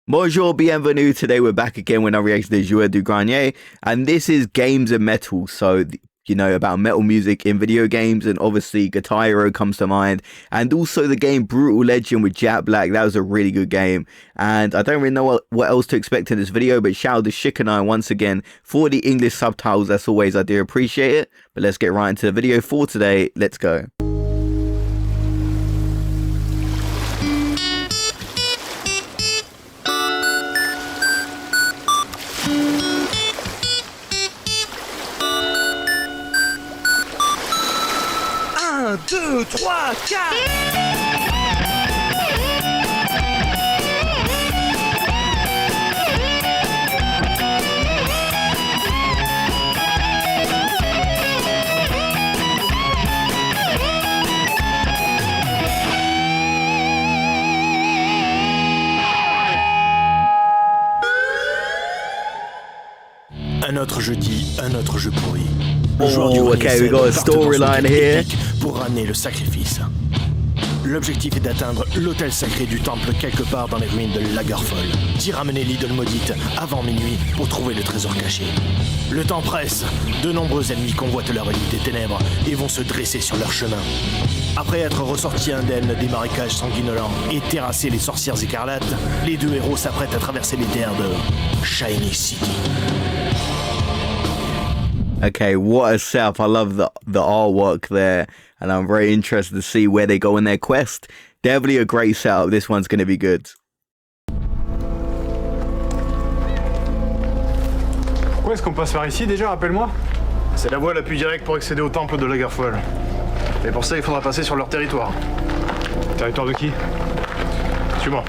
Bonjour, bienvenue. Today we're back again when I react to Joueur du Grenier, and this is Games and Metal. So, you know, about metal music in video games, and obviously Guitar Hero comes to mind, and also the game Brutal Legend with Jack Black. That was a really good game, and I don't really know what else to expect in this video, but shout out to Shikanai once again for the English subtitles. As always, I do appreciate it. But let's get right into the video for today. Let's go. Un, deux, trois, quatre. Un autre jeudi, un autre jeu pourri. Oh, okay, we got a storyline here. Pour ramener le sacrifice. L'objectif est d'atteindre l'autel sacré du temple quelque part dans les ruines de Lagerfall. D'y ramener l'idole maudite avant minuit pour trouver le trésor caché. Le temps presse. De nombreux ennemis convoitent la relique des ténèbres et vont se dresser sur leur chemin. Après être ressortis indemnes des marécages sanguinolents et terrasser les sorcières écarlates, les deux héros s'apprêtent à traverser les terres de Shiny City. Okay, what a setup. I love the artwork there, and I'm very interested to see where they go in their quest. Definitely a great setup. This one's going to be good. Pourquoi est-ce qu'on passe par ici déjà, rappelle-moi? C'est la voie la plus directe pour accéder au temple de Lagerfall. Et pour ça, il faudra passer sur leur territoire. Territoire de qui? Suis-moi.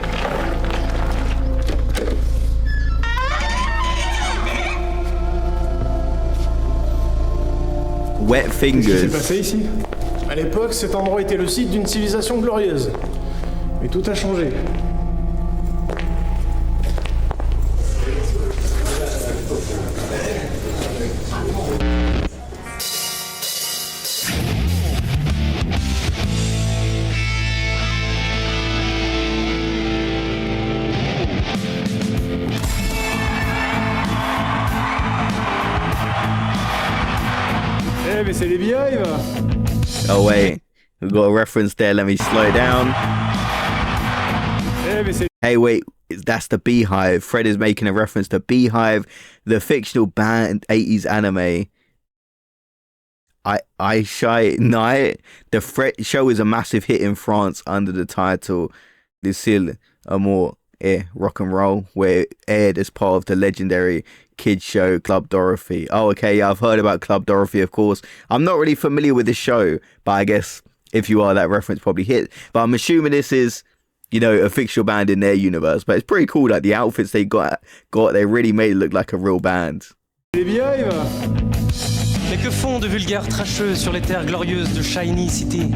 Wet fingers. Qu'est-ce qui s'est passé ici? À l'époque, cet endroit était le site d'une civilisation glorieuse. Mais tout a changé. Eh, mais c'est les Beehive! Oh, wait. We got a reference there. Let me slow down. Eh, mais c'est... Hey, wait. That's the Beehive. Fred is making a reference to Beehive, the fictional band 80s anime. I Shy Night. The Fred show is a massive hit in France under the title Lucille Amour et Rock and Roll, where it aired as part of the legendary kids show Club Dorothy. Oh, okay, yeah, I've heard about Club Dorothy, of course. I'm not really familiar with this show, but I guess if you are, that reference probably hit. But I'm assuming this is, you know, a fictional band in their universe. But it's pretty cool that the outfits they got, they really made it look like a real band. Les Beehive! Mais que font de vulgaires trasheuses sur les terres glorieuses de Shiny City?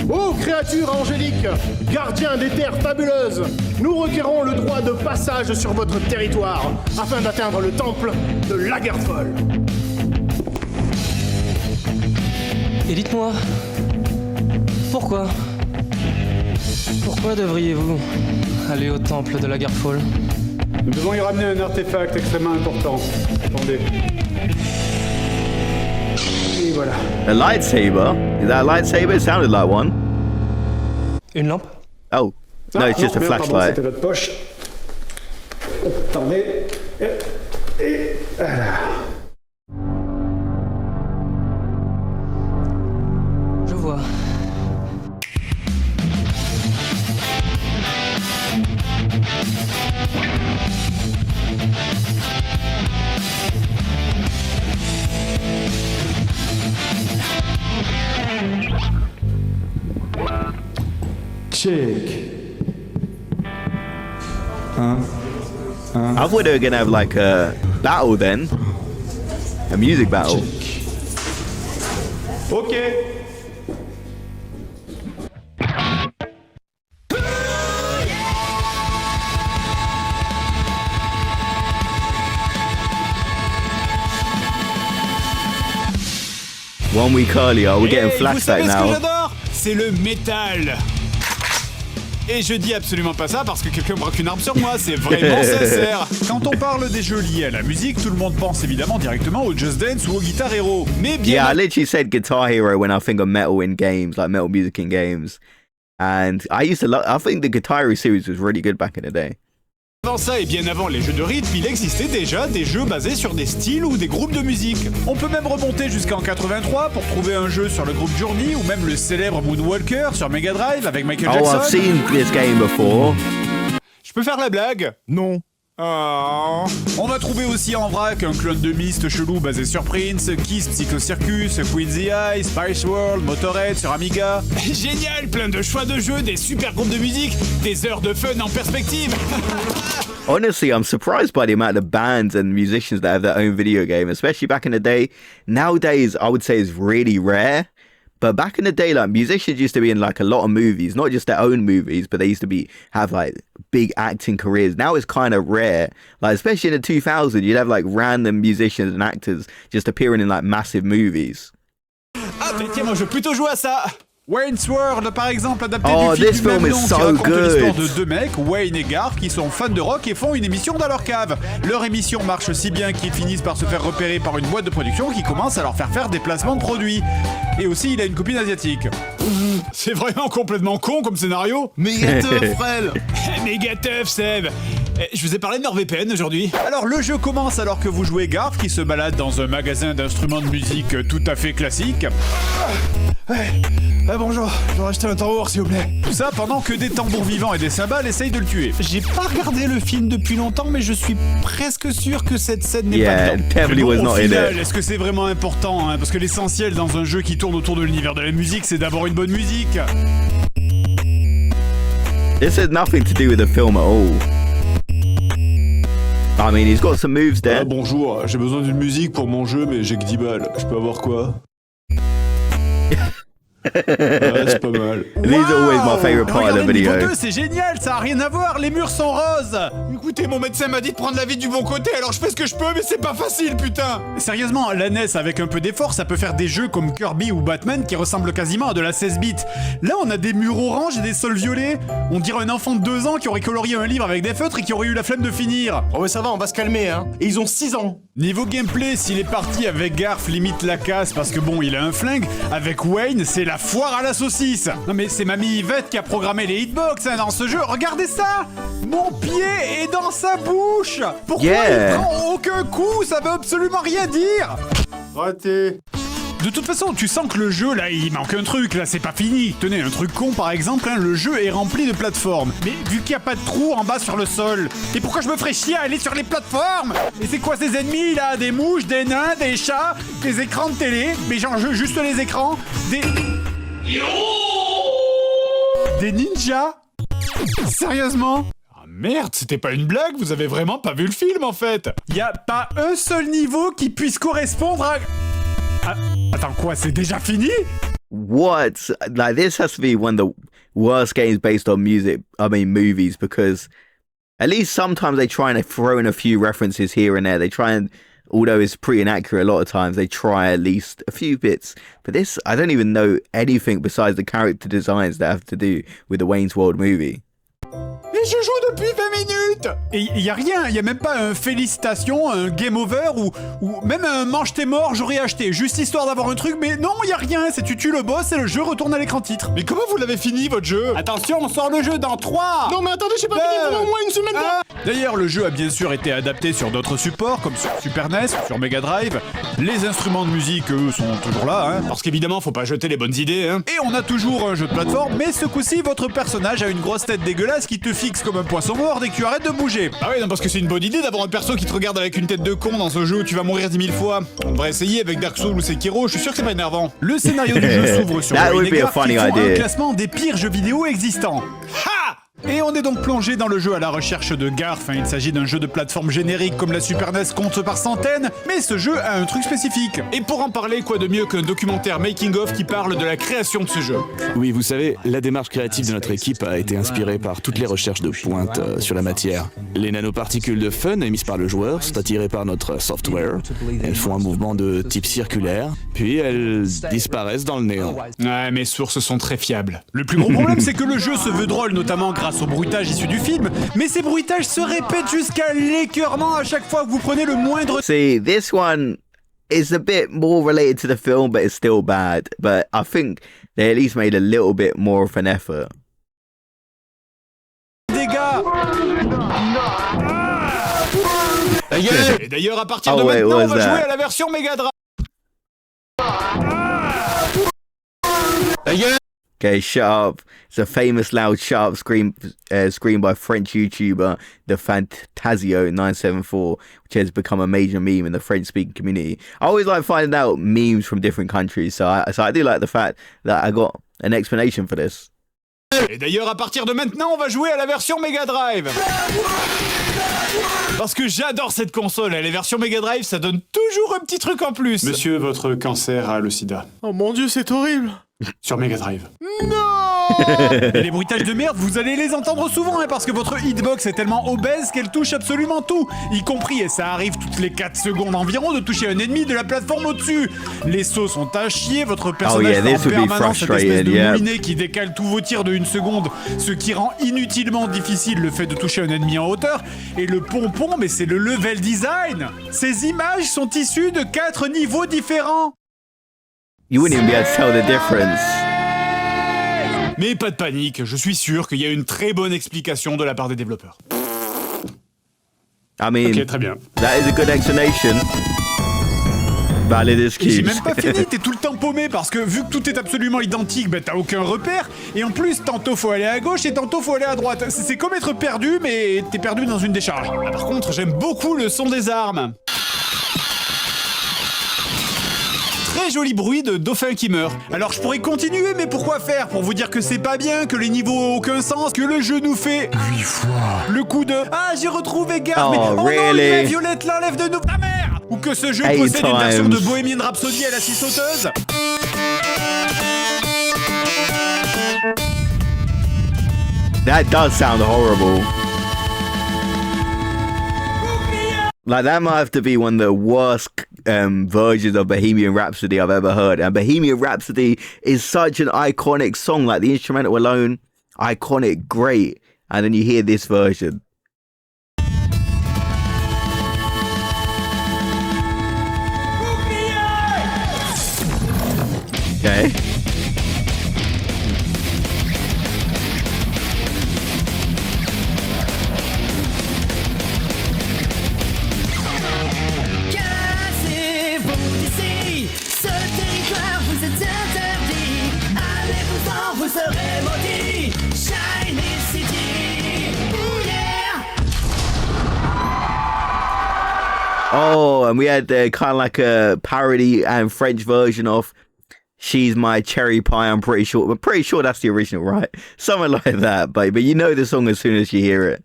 Ô créatures angéliques, gardiens des terres fabuleuses, nous requérons le droit de passage sur votre territoire afin d'atteindre le temple de Lagerfall. Et dites-moi, pourquoi devriez-vous aller au temple de Lagerfall? Nous devons y ramener un artefact extrêmement important. Attendez. Et voilà. A lightsaber? Is that a lightsaber? It sounded like one. Une lampe? Oh, no, it's just a merde, pardon, flashlight. c'était votre poche. Attendez. Et voilà. Je vois. Check. I thought they were gonna have like a battle then. A music battle. Ok. One week earlier, we're getting Vous savez flashback ce que now. j'adore? C'est le métal. Et je dis absolument pas ça parce que quelqu'un braque une arme sur moi, c'est vraiment sincère. Quand on parle des jeux liés à la musique, tout le monde pense évidemment directement au Just Dance ou au Guitar Hero. Mais bien... Yeah, I literally said Guitar Hero when I think of metal in games, like metal music in games. And I think the Guitar Hero series was really good back in the day. Avant ça et bien avant les jeux de rythme, il existait déjà des jeux basés sur des styles ou des groupes de musique. On peut même remonter jusqu'en 83 pour trouver un jeu sur le groupe Journey ou même le célèbre Moonwalker sur Mega Drive avec Michael Jackson. Oh, I've seen this game before. Je peux faire la blague? Non. Oh. On va trouver aussi en vrac un clone de Myst chelou basé sur Prince, Kiss Psycho Circus, Queen's Eye, Spice World, Motorhead sur Amiga. Génial, plein de choix de jeux, des super groupes de musique, des heures de fun en perspective. Honestly, I'm surprised by the amount of bands and musicians that have their own video game, especially back in the day. Nowadays, I would say it's really rare. But back in the day, like musicians used to be in like a lot of movies, not just their own movies, but they used to have like big acting careers. Now it's kind of rare, like especially in the 2000s, you'd have like random musicians and actors just appearing in like massive movies. Ah, mais tiens, moi je veux plutôt jouer à ça. Wayne's World, par exemple, adapté Oh, du film this du même film is nom, qui so raconte l'histoire good. de deux mecs, Wayne et Garth, qui sont fans de rock et font une émission dans leur cave. Leur émission marche si bien qu'ils finissent par se faire repérer par une boîte de production qui commence à leur faire des placements de produits. Et aussi, il a une copine asiatique. C'est vraiment complètement con comme scénario. Méga tough, frère. Méga tough, Seb. Je vous ai parlé de NordVPN aujourd'hui. Alors, le jeu commence alors que vous jouez Garth, qui se balade dans un magasin d'instruments de musique tout à fait classique. Bonjour, je dois acheter un tambour s'il vous plaît. Tout ça pendant que des tambours vivants et des cymbales essayent de le tuer. J'ai pas regardé le film depuis longtemps, mais je suis presque sûr que cette scène n'est pas dedans. Definitely Mais bon, was au not in final, it. est-ce que c'est vraiment important hein? Parce que l'essentiel dans un jeu qui tourne autour de l'univers de la musique, c'est d'avoir une bonne musique. This has nothing to do with the film at all. I mean, he's got some moves there. Bonjour, j'ai besoin d'une musique pour mon jeu, mais j'ai que 10 balles. Je peux avoir quoi? C'est pas mal. These are always my favorite part of the Regardez le niveau video. 2, c'est génial, ça a rien à voir, les murs sont roses. Écoutez, mon médecin m'a dit de prendre la vie du bon côté, alors je fais ce que je peux, mais c'est pas facile, putain. Sérieusement, la NES, avec un peu d'effort, ça peut faire des jeux comme Kirby ou Batman qui ressemblent quasiment à de la 16 bits. Là, on a des murs orange et des sols violets. On dirait un enfant de 2 ans qui aurait colorié un livre avec des feutres et qui aurait eu la flemme de finir. Oh mais ça va, on va se calmer, hein. Et ils ont 6 ans. Niveau gameplay, s'il est parti avec Garth, limite la casse parce que bon, il a un flingue, avec Wayne, c'est la foire à la saucisse. Non mais c'est Mamie Yvette qui a programmé les hitbox hein, dans ce jeu, regardez ça. Mon pied est dans sa bouche. Pourquoi Yeah. il prend aucun coup? Ça veut absolument rien dire. Raté. De toute façon, tu sens que le jeu, là, il manque un truc, là, c'est pas fini. Tenez, un truc con, par exemple, hein, le jeu est rempli de plateformes. Mais vu qu'il n'y a pas de trou en bas sur le sol, et pourquoi je me ferais chier à aller sur les plateformes? Et c'est quoi ces ennemis, là? Des mouches, des nains, des chats, des écrans de télé? Mais genre, juste les écrans? Des ninjas? Sérieusement? Ah merde, c'était pas une blague, vous avez vraiment pas vu le film, en fait. Y a pas un seul niveau qui puisse correspondre à... Ah, attends, quoi, c'est déjà fini? What? Like, this has to be one of the worst games based on movies, because at least sometimes they try and throw in a few references here and there. They try and, although it's pretty inaccurate a lot of times, they try at least a few bits. But this, I don't even know anything besides the character designs that have to do with the Wayne's World movie. Mais je joue depuis 20 minutes! Et y a rien, y a même pas un félicitations, un game over ou même un mange t'es mort, j'aurais acheté, juste histoire d'avoir un truc, mais non, y a rien, c'est tu tues le boss et le jeu retourne à l'écran titre. Mais comment vous l'avez fini votre jeu? Attention, on sort le jeu dans 3! Non mais attendez, j'ai pas fini pendant au moins une semaine. D'ailleurs, le jeu a bien sûr été adapté sur d'autres supports, comme sur Super NES, sur Mega Drive. Les instruments de musique, eux, sont toujours là, hein, parce qu'évidemment, faut pas jeter les bonnes idées, hein. Et on a toujours un jeu de plateforme, mais ce coup-ci, votre personnage a une grosse tête dégueulasse qui te fixe comme un poisson mort dès que tu arrêtes de bouger. Ah ouais, non, parce que c'est une bonne idée d'avoir un perso qui te regarde avec une tête de con dans ce jeu où tu vas mourir 10 000 fois. On devrait essayer avec Dark Souls ou Sekiro, je suis sûr que c'est pas énervant. Le scénario du jeu s'ouvre sur That Wayne would et be a Garth qui funny font un idea. classement des pires jeux vidéo existants. Ha! Et on est donc plongé dans le jeu à la recherche de Garf. Il s'agit d'un jeu de plateforme générique comme la Super NES compte par centaines, mais ce jeu a un truc spécifique. Et pour en parler, quoi de mieux qu'un documentaire making-of qui parle de la création de ce jeu. Oui, vous savez, la démarche créative de notre équipe a été inspirée par toutes les recherches de pointe sur la matière. Les nanoparticules de fun émises par le joueur sont attirées par notre software. Elles font un mouvement de type circulaire, puis elles disparaissent dans le néant. Ouais, mes sources sont très fiables. Le plus gros problème, c'est que le jeu se veut drôle, notamment grâce au bruitage issu du film, mais ces bruitages se répètent jusqu'à l'écœurement à chaque fois que vous prenez le moindre... See, this one is a bit more related to the film, but it's still bad. But I think they at least made a little bit more of an effort. Dégâts. Et d'ailleurs, à partir de wait, maintenant, on what va was jouer that? à la version Mega Drive. Okay, Shut Up. It's a famous loud shut up scream by French YouTuber the Fantasio974, which has become a major meme in the French-speaking community. I always like finding out memes from different countries, so I do like the fact that I got an explanation for this. Et d'ailleurs, à partir de maintenant, on va jouer à la version Mega Drive. Parce que j'adore cette console, et les versions Mega Drive, ça donne toujours un petit truc en plus. Monsieur, votre cancer a le sida. Oh mon Dieu, c'est horrible. Sur Mega Drive. Et les bruitages de merde, vous allez les entendre souvent, parce que votre hitbox est tellement obèse qu'elle touche absolument tout, y compris, et ça arrive toutes les 4 secondes environ, de toucher un ennemi de la plateforme au-dessus. Les sauts sont à chier, votre personnage fait en permanence cette espèce de moulinet qui décale tous vos tirs de 1 seconde, ce qui rend inutilement difficile le fait de toucher un ennemi en hauteur. Et le pompon, mais c'est le level design. Ces images sont issues de 4 niveaux différents. You wouldn't even be able to tell the difference. Mais pas de panique, je suis sûr qu'il y a une très bonne explication de la part des développeurs. I mean, Ok, très bien. that is a good explanation. Valid Et excuse. j'ai même pas fini, t'es tout le temps paumé parce que vu que tout est absolument identique, bah t'as aucun repère. Et en plus, tantôt faut aller à gauche et tantôt faut aller à droite. C'est comme être perdu, mais t'es perdu dans une décharge. Ah, par contre, j'aime beaucoup le son des armes. Très joli bruit de dauphin qui meurt. Alors je pourrais continuer, mais pourquoi faire? Pour vous dire que c'est pas bien, que les niveaux ont aucun sens, que le jeu nous fait 8 fois le coup de ah j'ai retrouvé Garf, mais oh really? non, la Violette l'enlève de nous. Ah merde! Ou que ce jeu 8 possède une version times. de Bohemian Rhapsody à la scie sauteuse. That does sound horrible. Like, that might have to be one of the worst versions of Bohemian Rhapsody I've ever heard. And Bohemian Rhapsody is such an iconic song. Like, the instrumental alone, iconic, great. And then you hear this version. Okay. Cassez-vous d'ici, ce territoire vous est interdit. Allez-vous-en, vous serez maudits. Shiny City, oh yeah. Oh, and we had kind of like a parody and French version of She's My Cherry Pie. I'm pretty sure that's the original, right? Something like that, but you know the song as soon as you hear it.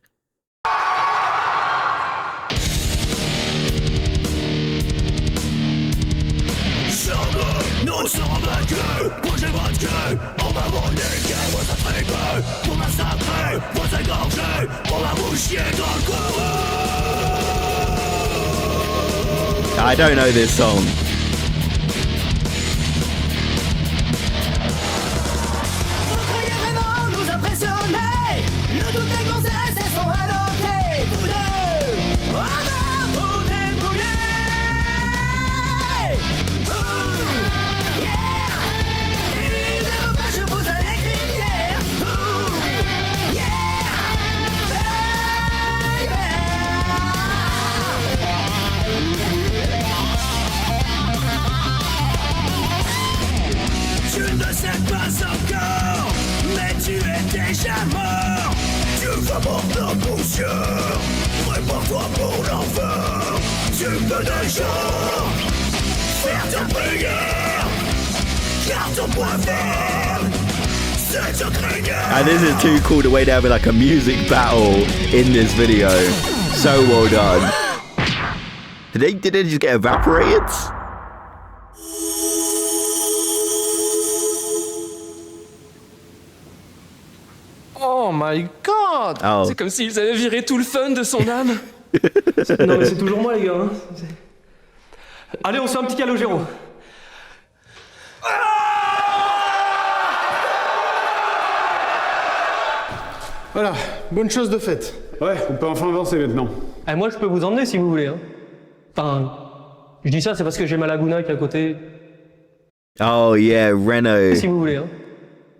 Nous sommes vaincus, bougez votre queue. On va vous niquer vos attributs. Vous massacrer, vous égorger. On va vous chier dans le cou. I don't know this song. Vous croyez vraiment nous impressionner? Le doute des gonzesses sont adoptées. Vous deux, on va vous débrouiller. Ouh, yeah. Et le pas, je vous ai écrit hier. Ouh, yeah. Tu ne sais pas encore, mais tu es déjà mort. Tu vas mort dans mon cœur. Prépare-toi pour l'enfer. Tu peux déjà faire ta prière, car ton point faible, And this is too cool the way they have like a music battle in this video. So well done. Did they just get evaporated? Oh my god! Oh. C'est comme s'ils avaient viré tout le fun de son âme. Non mais c'est toujours moi les gars. Hein. Allez, on se fait un petit calogéro. Voilà, bonne chose de faite. Ouais, on peut enfin avancer maintenant. Eh, moi je peux vous emmener si vous voulez. Hein. Enfin, je dis ça c'est parce que j'ai ma Laguna qui est à côté. Oh yeah, Renault. Si vous voulez. Hein.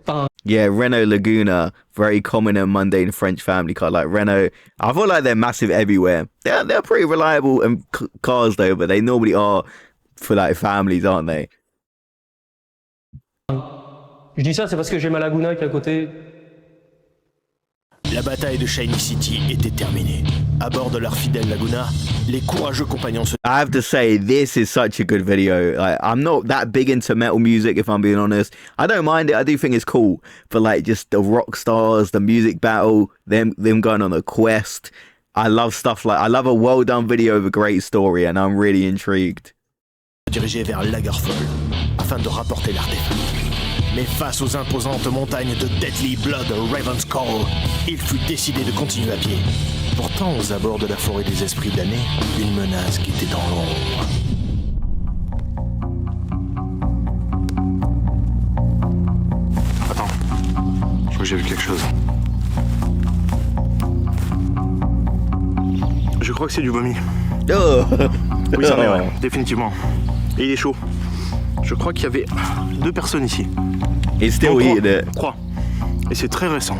Enfin, Yeah, Renault Laguna, very common and mundane French family car. Like Renault, I feel like they're massive everywhere. They're pretty reliable cars though, but they normally are for like families, aren't they? je dis ça c'est parce que j'ai ma Laguna qui est à côté. La bataille de Shiny City était terminée. À bord de leur fidèle Laguna, les courageux compagnons se... I have to say, this is such a good video. Like, I'm not that big into metal music, if I'm being honest. I don't mind it. I do think it's cool. But like, just the rock stars, the music battle, them going on a quest. I love stuff like... I love a well-done video of a great story, and I'm really intrigued. dirigés vers Lagerfall afin de rapporter l'artefact. Mais face aux imposantes montagnes de Deadly Blood Raven's Call, il fut décidé de continuer à pied. Pourtant, aux abords de la forêt des esprits damnés, une menace qui était dans l'ombre. Attends, je crois que j'ai vu quelque chose. Je crois que c'est du vomi. Oh. Oui, ça en est, ouais, définitivement. Et il est chaud. Je crois qu'il y avait 2 personnes ici. It's still eating it. 3. Et c'est très récent.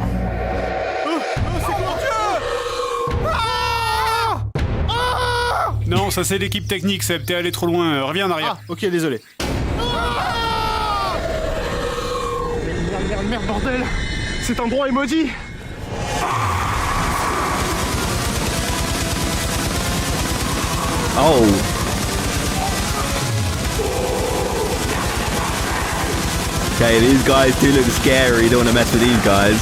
Non, ça c'est l'équipe technique, Seb, t'es allé trop loin, reviens en arrière. Ah, ok, désolé. Merde, bordel! Cet endroit est maudit! Oh. Okay, these guys do look scary. You don't want to mess with these guys.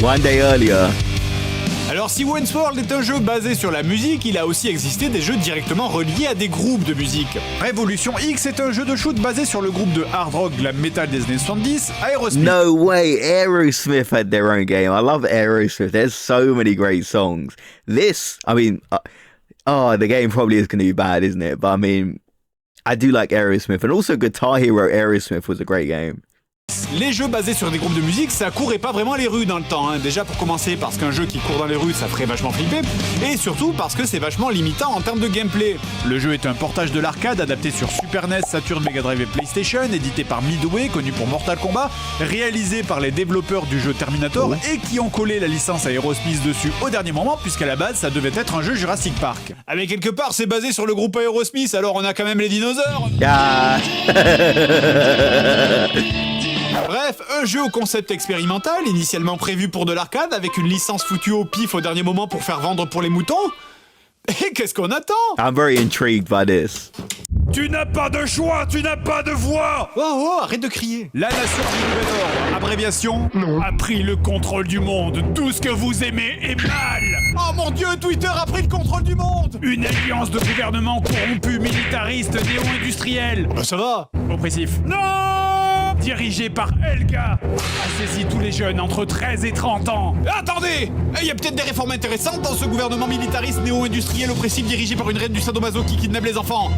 One day earlier. Alors si Wayne's World est un jeu basé sur la musique, il a aussi existé des jeux directement reliés à des groupes de musique. Revolution X est un jeu de shoot basé sur le groupe de hard rock glam metal des années 70, Aerosmith. No way, Aerosmith had their own game. I love Aerosmith. There's so many great songs. This, I mean, the game probably is going to be bad, isn't it? But I mean, I do like Aerosmith. And also Guitar Hero Aerosmith was a great game. Les jeux basés sur des groupes de musique, ça courait pas vraiment les rues dans le temps. Hein. Déjà pour commencer parce qu'un jeu qui court dans les rues, ça ferait vachement flipper. Et surtout parce que c'est vachement limitant en termes de gameplay. Le jeu est un portage de l'arcade adapté sur Super NES, Saturn, Mega Drive et PlayStation, édité par Midway, connu pour Mortal Kombat, réalisé par les développeurs du jeu Terminator et qui ont collé la licence Aerosmith dessus au dernier moment puisqu'à la base ça devait être un jeu Jurassic Park. Ah mais quelque part c'est basé sur le groupe Aerosmith, alors on a quand même les dinosaures. Ah. Bref, un jeu au concept expérimental, initialement prévu pour de l'arcade, avec une licence foutue au pif au dernier moment pour faire vendre pour les moutons. Et qu'est-ce qu'on attend? I'm very intrigued by this. Tu n'as pas de choix, tu n'as pas de voix. Oh, arrête de crier. La nation du nouvel ordre, abréviation, a pris le contrôle du monde. Tout ce que vous aimez est mal. Oh mon Dieu, Twitter a pris le contrôle du monde. Une alliance de gouvernements corrompus, militaristes, néo-industriels. Ça va, oppressif. Non. Dirigé par Helga, a saisi tous les jeunes entre 13 et 30 ans. Attendez, il y a peut-être des réformes intéressantes dans ce gouvernement militariste néo-industriel oppressif dirigé par une reine du sadomaso qui kidnappe les enfants.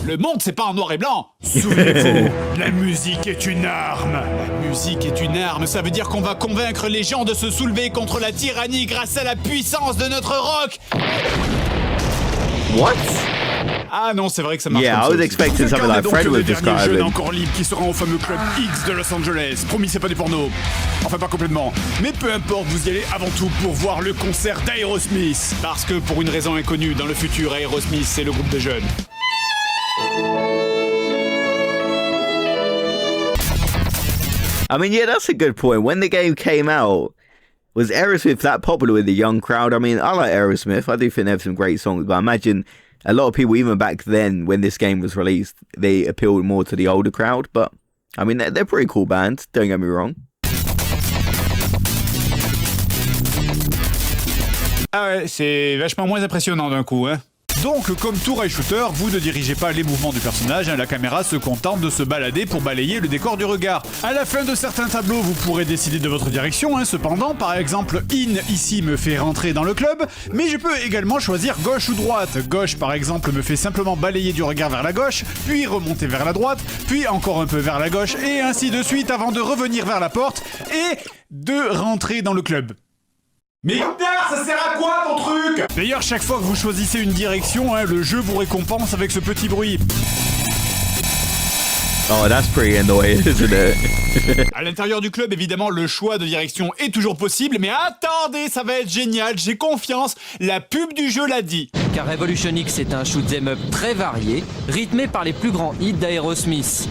Le monde, c'est pas en noir et blanc. Souvenez-vous, la musique est une arme. La musique est une arme, ça veut dire qu'on va convaincre les gens de se soulever contre la tyrannie grâce à la puissance de notre rock. What? Ah non, c'est vrai que ça marche. Yeah, I was expecting something like Fred would describe jeune it. encore libre qui sera au fameux club X de Los Angeles. Promis, c'est pas des pornos. Enfin, pas complètement. Mais peu importe, vous y allez avant tout pour voir le concert d'Aerosmith. Parce que pour une raison inconnue, dans le futur, Aerosmith, c'est le groupe de jeunes. I mean, yeah, that's a good point. When the game came out, was Aerosmith that popular with the young crowd? I mean, I like Aerosmith. I do think they have some great songs, but I imagine a lot of people, even back then when this game was released, they appealed more to the older crowd. But I mean, they're pretty cool bands, don't get me wrong. Ah ouais, c'est vachement moins impressionnant d'un coup, hein. Donc, comme tout rail shooter, vous ne dirigez pas les mouvements du personnage, hein, la caméra se contente de se balader pour balayer le décor du regard. À la fin de certains tableaux, vous pourrez décider de votre direction, hein, cependant, par exemple, in ici me fait rentrer dans le club, mais je peux également choisir gauche ou droite. Gauche, par exemple, me fait simplement balayer du regard vers la gauche, puis remonter vers la droite, puis encore un peu vers la gauche, et ainsi de suite avant de revenir vers la porte et de rentrer dans le club. Mais putain, ça sert à quoi ton truc? D'ailleurs, chaque fois que vous choisissez une direction, hein, le jeu vous récompense avec ce petit bruit. Oh, that's pretty annoying, isn't it? À l'intérieur du club, évidemment, le choix de direction est toujours possible, mais attendez, ça va être génial, j'ai confiance, la pub du jeu l'a dit. Car Revolution X est un shoot'em up très varié, rythmé par les plus grands hits d'Aerosmith.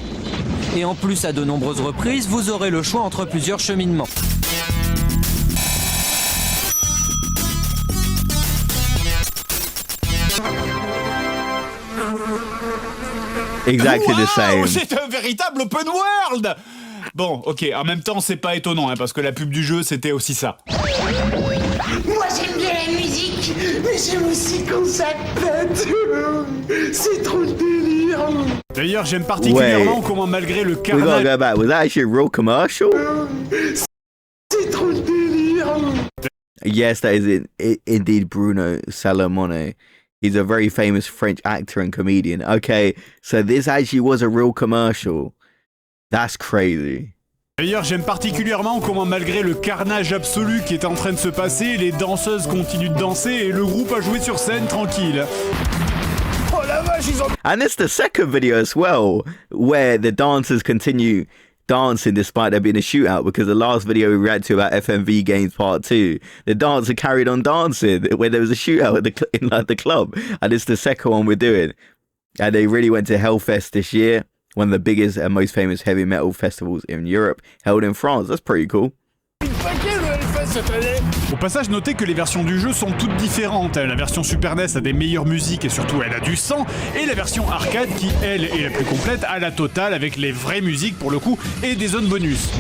Et en plus, à de nombreuses reprises, vous aurez le choix entre plusieurs cheminements. Exactly the same. C'est un véritable open world. Bon, ok, en même temps, c'est pas étonnant, hein, parce que la pub du jeu, c'était aussi ça. Moi j'aime bien la musique, mais j'aime aussi quand ça pète. C'est trop le délire. D'ailleurs, j'aime particulièrement comment, malgré le We gotta carnage... go back. Was that actually a real commercial? C'est trop le délire. Yes, that is indeed Bruno Salamone. He's a very famous French actor and comedian. Okay, so this actually was a real commercial. That's crazy. D'ailleurs, j'aime particulièrement comment, malgré le carnage absolu qui est en train de se passer, les danseuses continuent de danser et le groupe a joué sur scène tranquille. Oh la vache, ils ont... And it's the second video as well, where the dancers continue dancing despite there being a shootout, because the last video we reacted to about FMV Games Part 2, the dancer carried on dancing where there was a shootout at in the club, and it's the second one we're doing. And they really went to Hellfest this year, one of the biggest and most famous heavy metal festivals in Europe, held in France. That's pretty cool. Au passage, notez que les versions du jeu sont toutes différentes. La version Super NES a des meilleures musiques et surtout elle a du sang, et la version arcade, qui elle est la plus complète, a la totale avec les vraies musiques pour le coup et des zones bonus.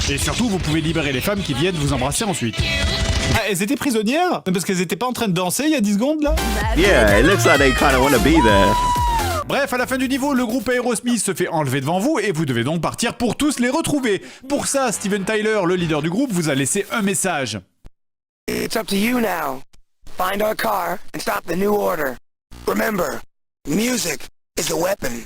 Et surtout, vous pouvez libérer les femmes qui viennent vous embrasser ensuite. Ah, elles étaient prisonnières? Parce qu'elles étaient pas en train de danser il y a 10 secondes là? Yeah, it looks like they kind of want to be there. Bref, à la fin du niveau, le groupe Aerosmith se fait enlever devant vous et vous devez donc partir pour tous les retrouver. Pour ça, Steven Tyler, le leader du groupe, vous a laissé un message. It's up to you now. Find our car and stop the new order. Remember, music is the weapon.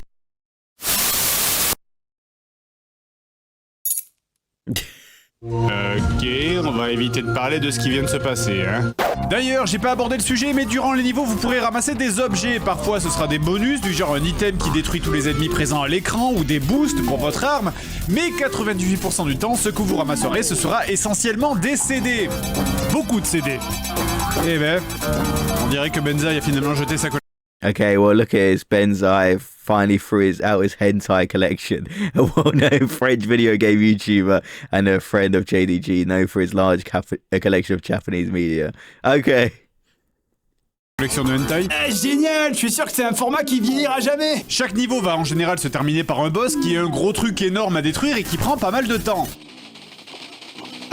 Ok, on va éviter de parler de ce qui vient de se passer, hein. D'ailleurs, j'ai pas abordé le sujet, mais durant les niveaux, vous pourrez ramasser des objets. Parfois, ce sera des bonus, du genre un item qui détruit tous les ennemis présents à l'écran, ou des boosts pour votre arme. Mais 98% du temps, ce que vous ramasserez, ce sera essentiellement des CD. Beaucoup de CD. Eh ben, on dirait que Benzaï a finalement jeté sa collection. Okay, well, look at this. Benzaï finally threw out his hentai collection. A well-known French video game YouTuber and a friend of JDG, known for his large collection of Japanese media. Okay. Collection de hentai. Génial, je suis sûr que c'est un format qui vieillira jamais. Chaque niveau va en général se terminer par un boss qui est un gros truc énorme à détruire et qui prend pas mal de temps.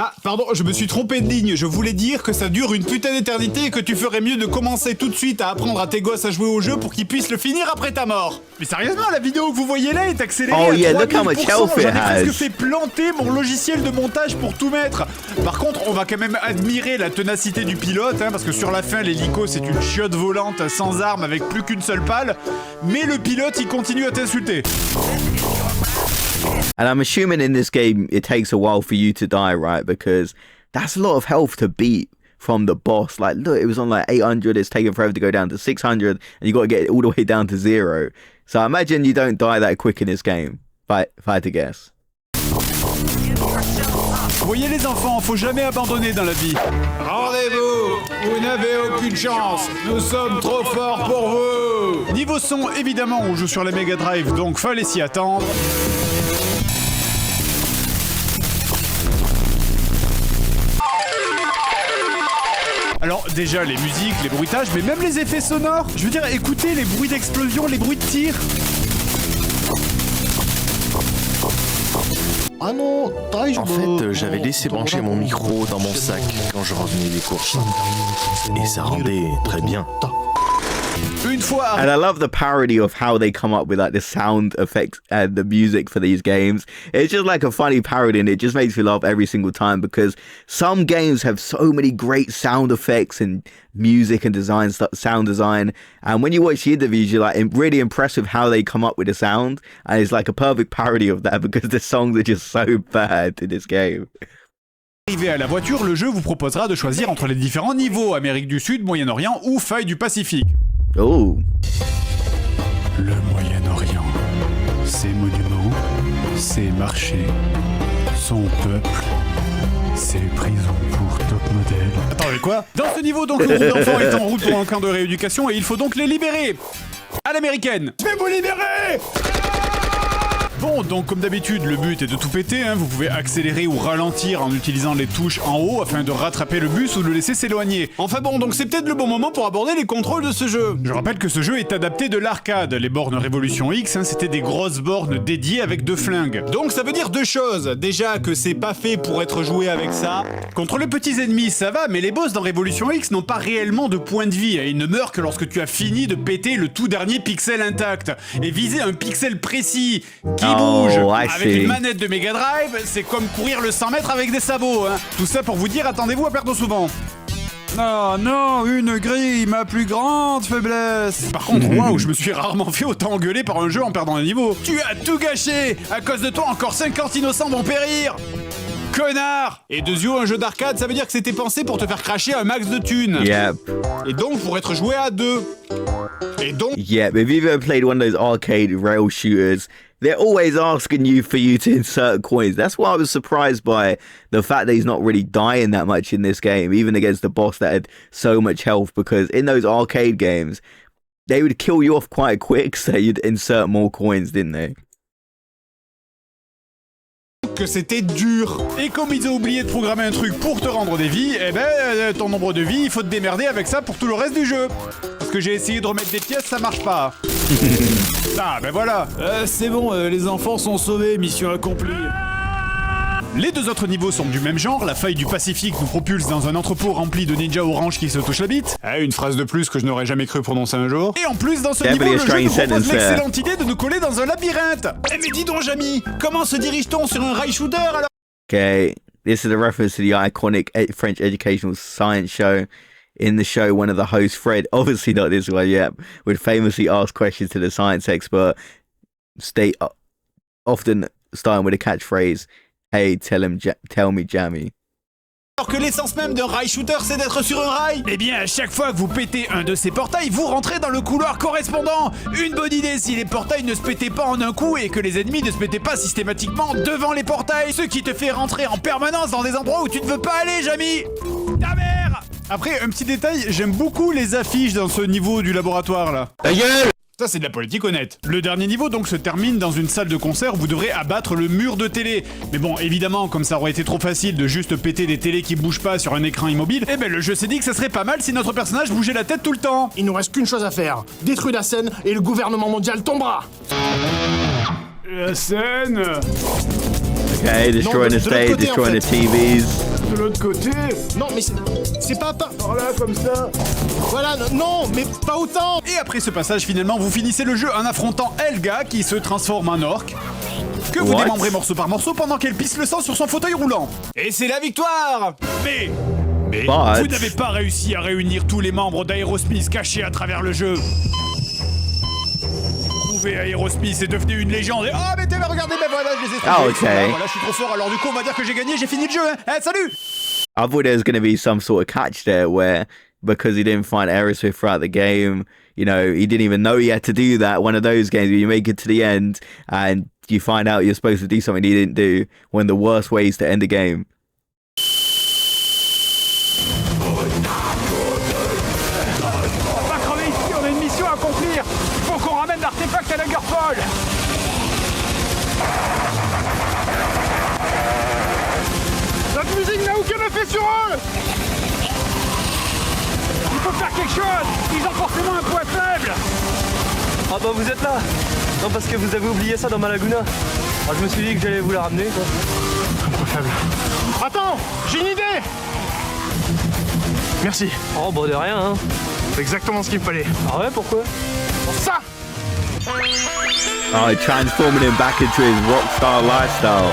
Ah, pardon, je me suis trompé de ligne. Je voulais dire que ça dure une putain d'éternité et que tu ferais mieux de commencer tout de suite à apprendre à tes gosses à jouer au jeu pour qu'ils puissent le finir après ta mort. Mais sérieusement, la vidéo que vous voyez là est accélérée à 3000%. J'en ai presque fait planter mon logiciel de montage pour tout mettre. Par contre, on va quand même admirer la ténacité du pilote, hein, parce que sur la fin, l'hélico, c'est une chiotte volante sans arme avec plus qu'une seule balle. Mais le pilote, il continue à t'insulter. And I'm assuming in this game it takes a while for you to die, right? Because that's a lot of health to beat from the boss. Like, look, it was on like 800, it's taken forever to go down to 600, and you got to get it all the way down to 0. So I imagine you don't die that quick in this game, if I had to guess. Voyez les enfants, faut jamais abandonner dans la vie. Rendez-vous, vous n'avez aucune chance, nous sommes trop forts pour vous. Niveau son, évidemment, on joue sur la Mega Drive, donc fallait s'y attendre. Alors déjà les musiques, les bruitages, mais même les effets sonores. Je veux dire, écoutez les bruits d'explosion, les bruits de tir. En fait, j'avais laissé brancher mon micro dans mon sac quand je revenais des courses. Et ça rendait très bien. Une fois. And I love the parody of how they come up with like the sound effects and the music for these games. It's just like a funny parody, and it just makes me laugh every single time because some games have so many great sound effects and music and design sound design. And when you watch the interviews, you're like really impressed with how they come up with the sound. And it's like a perfect parody of that because the songs are just so bad in this game. Arrivé à la voiture, le jeu vous proposera de choisir entre les différents niveaux, Amérique du Sud, Moyen-Orient ou faille du Pacifique. Oh. Le Moyen-Orient, ses monuments, ses marchés, son peuple, ses prisons pour top modèles. Attendez, quoi? Dans ce niveau, donc, le groupe d'enfants est en route pour un camp de rééducation et il faut donc les libérer. À l'américaine. Je vais vous libérer! Bon, donc comme d'habitude, le but est de tout péter, hein. Vous pouvez accélérer ou ralentir en utilisant les touches en haut afin de rattraper le bus ou de le laisser s'éloigner. Enfin bon, donc c'est peut-être le bon moment pour aborder les contrôles de ce jeu. Je rappelle que ce jeu est adapté de l'arcade. Les bornes Révolution X, hein, c'était des grosses bornes dédiées avec 2 flingues. Donc ça veut dire 2 choses. Déjà que c'est pas fait pour être joué avec ça. Contre les petits ennemis, ça va, mais les boss dans Révolution X n'ont pas réellement de points de vie. Ils ne meurent que lorsque tu as fini de péter le tout dernier pixel intact. Et viser un pixel précis qui bouge avec une manette de Mega Drive, c'est comme courir le 100 mètres avec des sabots, hein. Tout ça pour vous dire, attendez-vous à perdre souvent. Non, non, une grille, ma plus grande faiblesse. Par contre, waouh, je me suis rarement fait autant engueuler par un jeu en perdant un niveau. Tu as tout gâché. À cause de toi, encore 50 innocents vont périr. Connard! Et Dezio, un jeu d'arcade, ça veut dire que c'était pensé pour te faire cracher un max de thunes. Yep. Et donc pour être joué à 2. Et donc... Yeah, if you've ever played one of those arcade rail shooters, they're always asking you for you to insert coins. That's why I was surprised by the fact that he's not really dying that much in this game, even against the boss that had so much health, because in those arcade games, they would kill you off quite quick, so you'd insert more coins, didn't they? Que c'était dur. Et comme ils ont oublié de programmer un truc pour te rendre des vies, eh ben, ton nombre de vies, il faut te démerder avec ça pour tout le reste du jeu. Parce que j'ai essayé de remettre des pièces, ça marche pas. Ah, ben voilà. C'est bon, les enfants sont sauvés, mission accomplie. Les 2 autres niveaux sont du même genre, la faille du Pacifique nous propulse dans un entrepôt rempli de ninjas oranges qui se touchent la bite. Une phrase de plus que je n'aurais jamais cru prononcer un jour. Et en plus, dans ce niveau, le jeu nous propose l'excellente idée de nous coller dans un labyrinthe. Eh mais dis donc, Jamy, comment se dirige-t-on sur un rail shooter alors? Okay, this is a reference to the iconic French educational science show. In the show, one of the hosts, Fred, obviously not this one yet, would famously ask questions to the science expert, often starting with a catchphrase, "Hey, tell me, Jammy." Alors que l'essence même d'un rail shooter, c'est d'être sur un rail. Eh bien, à chaque fois que vous pétez un de ces portails, vous rentrez dans le couloir correspondant. Une bonne idée si les portails ne se pétaient pas en un coup et que les ennemis ne se pétaient pas systématiquement devant les portails, ce qui te fait rentrer en permanence dans des endroits où tu ne veux pas aller, Jamie. Ta mère. Après, un petit détail, j'aime beaucoup les affiches dans ce niveau du laboratoire là. Ta gueule! Ça, c'est de la politique honnête. Le dernier niveau, donc, se termine dans une salle de concert où vous devrez abattre le mur de télé. Mais bon, évidemment, comme ça aurait été trop facile de juste péter des télés qui bougent pas sur un écran immobile, eh ben, le jeu s'est dit que ça serait pas mal si notre personnage bougeait la tête tout le temps. Il nous reste qu'une chose à faire. Détruire la scène et le gouvernement mondial tombera. La scène. Okay, destroying the stage, destroying the TVs. De l'autre côté. Non, mais c'est pas... Par là, comme ça. Voilà, non, mais pas autant. Et après ce passage, finalement, vous finissez le jeu en affrontant Helga, qui se transforme en orque, que vous démembrez morceau par morceau pendant qu'elle pisse le sang sur son fauteuil roulant. Et c'est la victoire. Mais vous n'avez pas réussi à réunir tous les membres d'Aerosmith cachés à travers le jeu. Aerosmith est devenu une légende et mais regardez, ben voilà, je les ai trouvés. Okay. Voilà, je suis trop fort, alors du coup on va dire que j'ai gagné, j'ai fini le jeu, hein. Salut. I thought there was going to be some sort of catch there where, because he didn't find Aerosmith throughout the game, you know, he didn't even know he had to do that. One of those games where you make it to the end and you find out you're supposed to do something he didn't do, one of the worst ways to end a game. L'artefact à la Lagerfall. Notre musique n'a aucun effet sur eux. faire quelque chose. Ils ont forcément un point faible. Ah bah vous êtes là. Non, parce que vous avez oublié ça dans ma laguna. Ah, je me suis dit que j'allais vous la ramener, quoi. Un point faible. Attends, j'ai une idée. Merci. Oh bah de rien, hein. C'est exactement ce qu'il me fallait. Ah ouais, pourquoi? Pour ça. Oh, transforming him back into his rockstar lifestyle.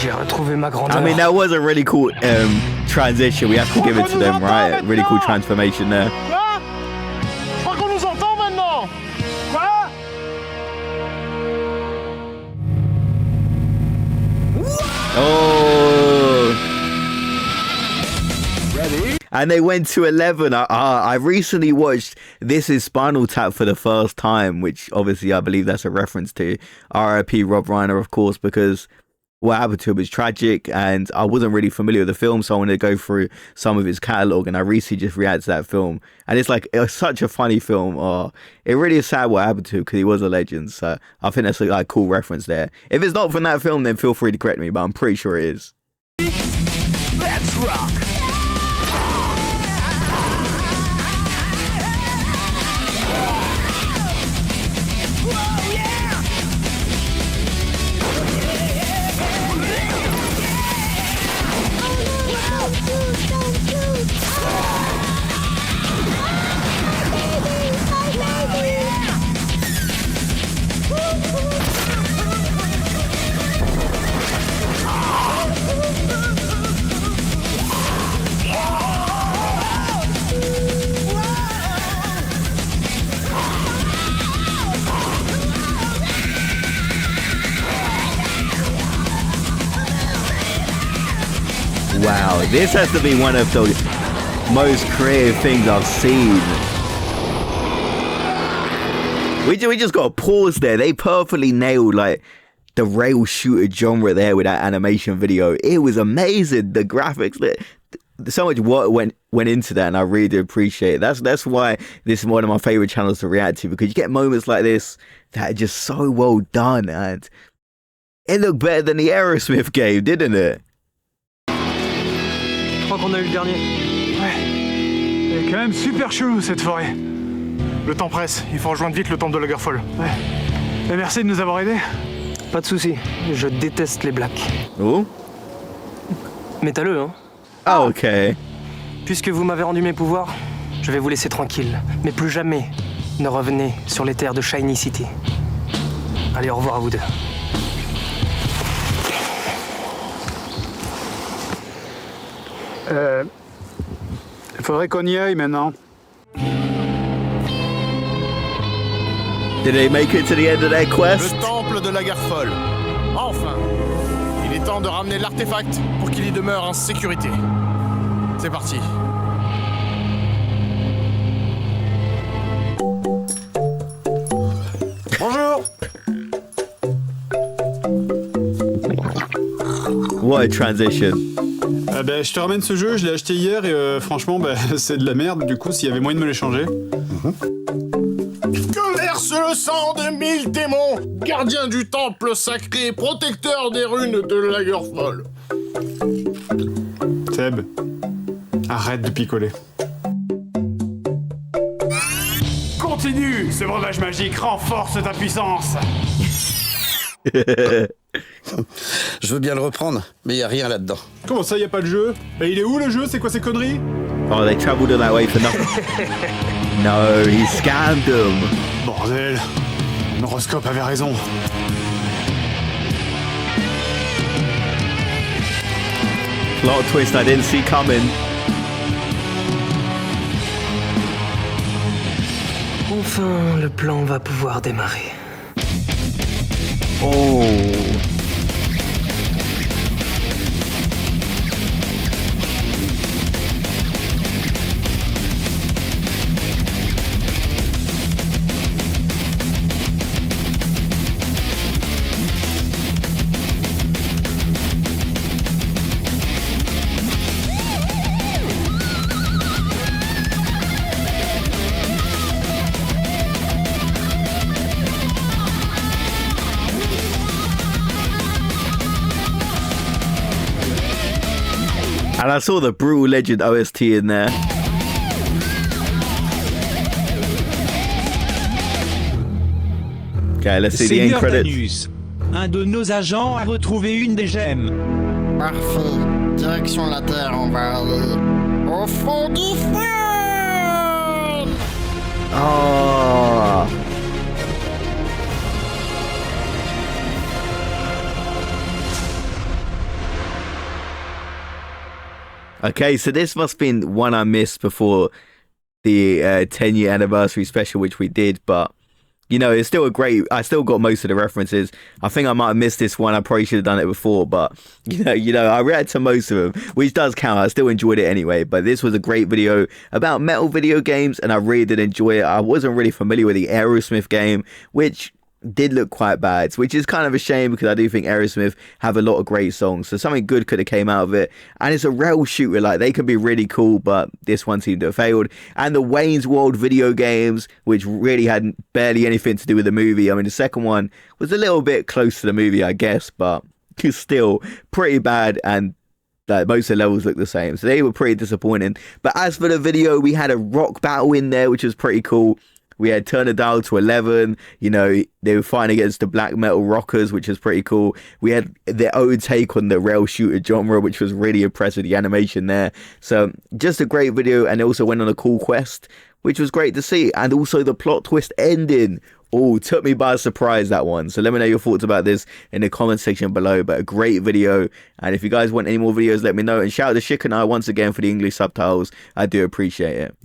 J'ai retrouvé ma grandeur. I mean, that was a really cool transition. We have to give it to them, right? Really cool transformation there. Quoi? Je crois qu'on nous entend maintenant. Quoi? Oh. Ready? And they went to 11. I recently watched This Is Spinal Tap for the first time, which obviously I believe that's a reference to R.I.P. Rob Reiner, of course, because what happened to him was tragic, and I wasn't really familiar with the film, so I wanted to go through some of his catalogue, and I recently just reacted to that film, and it's such a funny film. Oh, it really is sad what happened to him because he was a legend, so I think that's a cool reference there. If it's not from that film, then feel free to correct me, but I'm pretty sure it is. Let's rock! Wow, this has to be one of the most creative things I've seen. We just got to pause there. They perfectly nailed the rail shooter genre there with that animation video. It was amazing. The graphics, so much work went into that, and I really do appreciate it. That's why this is one of my favorite channels to react to, because you get moments like this that are just so well done, and it looked better than the Aerosmith game, didn't it? Je crois qu'on a eu le dernier. Ouais. Elle est quand même super chelou cette forêt. Le temps presse, il faut rejoindre vite le temple de Lagerfall. Ouais. Et merci de nous avoir aidés. Pas de soucis, je déteste les blacks. Oh. Métalleux, hein. Ah, ok. Puisque vous m'avez rendu mes pouvoirs, je vais vous laisser tranquille. Mais plus jamais ne revenez sur les terres de Shiny City. Allez, au revoir à vous deux. Il faudrait qu'on y aille maintenant. Did they make it to the end of their quest? Le temple de Lagerfall. Enfin, il est temps de ramener l'artefact pour qu'il y demeure en sécurité. C'est parti. Bonjour. What a transition. Je te ramène ce jeu, je l'ai acheté hier et franchement, c'est de la merde. Du coup, s'il y avait moyen de me l'échanger. Que verse le sang de 1000 démons, gardien du temple sacré, protecteur des runes de Lagerfall. Seb, arrête de picoler. Continue, ce breuvage magique renforce ta puissance. Je veux bien le reprendre, mais y a rien là-dedans. Comment ça, y a pas de jeu? Et il est où le jeu? C'est quoi ces conneries? Oh, they traveled all that way for nothing. No, he scammed them. Bordel, l'horoscope avait raison. Plot twist I didn't see coming. Enfin, le plan va pouvoir démarrer. Oh. And I saw the Brutal Legend OST in there. Okay, let's see the end credits. Danus, un de nos agents a retrouvé une des gemmes. Parfait. Direction la Terre, on va aller au fond du feu. Oh. Okay, so this must have been one I missed before the 10-year anniversary special, which we did, but you know, it's still a great. I still got most of the references. I think I might have missed this one. I probably should have done it before, but you know, I read to most of them, which does count. I still enjoyed it anyway. But this was a great video about metal video games, and I really did enjoy it. I wasn't really familiar with the Aerosmith game, which did look quite bad, which is kind of a shame because I do think Aerosmith have a lot of great songs, so something good could have came out of it. And it's a rail shooter, like they can be really cool, but this one seemed to have failed. And the Wayne's World video games, which really had barely anything to do with the movie. I mean, the second one was a little bit close to the movie, I guess, but it's still pretty bad, and most of the levels look the same, so they were pretty disappointing. But as for the video, we had a rock battle in there, which was pretty cool. We had Turn It Dial to 11, you know, they were fighting against the black metal rockers, which was pretty cool. We had their own take on the rail shooter genre, which was really impressive, the animation there. So just a great video, and it also went on a cool quest, which was great to see. And also the plot twist ending. Oh, took me by surprise, that one. So let me know your thoughts about this in the comment section below. But a great video. And if you guys want any more videos, let me know. And shout out to Shik and I once again for the English subtitles. I do appreciate it.